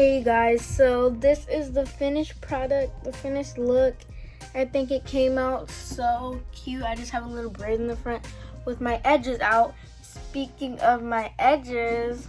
Hey guys, so this is the finished product, the finished look. I think it came out so cute. I just have a little braid in the front with my edges out. Speaking of my edges,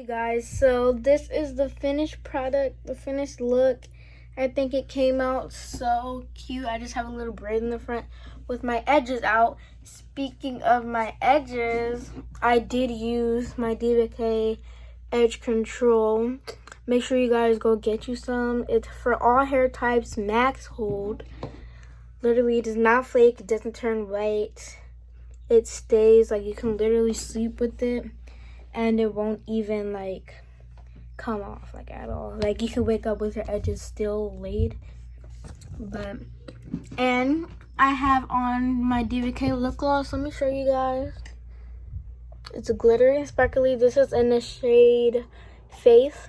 Guys, so this is the finished product, the finished look. I think it came out so cute. I just have a little braid in the front with my edges out. Speaking of my edges, I did use my Diva K edge control. Make sure you guys go get you some. It's for all hair types, max hold. Literally, it does not flake, it doesn't turn white. It stays, like, you can literally sleep with it and it won't even like come off like at all. Like, you can wake up with your edges still laid. But, and I have on my Diva K lip gloss. Let me show you guys. It's glittery and sparkly. This is in the shade Faith.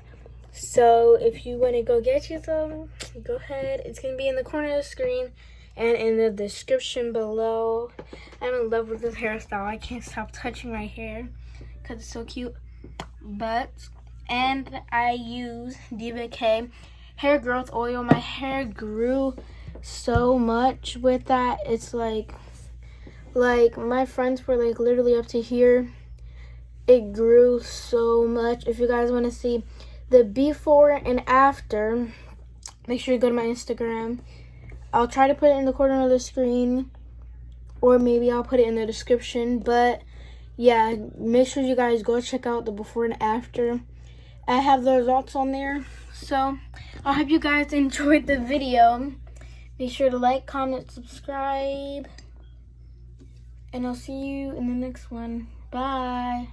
So if you want to go get you some, go ahead. It's going to be in the corner of the screen and in the description below. I'm in love with this hairstyle. I can't stop touching my hair because it's so cute. And I use Diva K hair growth oil. My hair grew so much with that. It's like my friends were like literally up to here. It grew so much. If you guys want to see the before and after, make sure you go to my Instagram. I'll try to put it in the corner of the screen, or maybe I'll put it in the description. But yeah, make sure you guys go check out the before and after. I have the results on there. So I hope you guys enjoyed the video. Be sure to like, comment, subscribe, and I'll see you in the next one. Bye.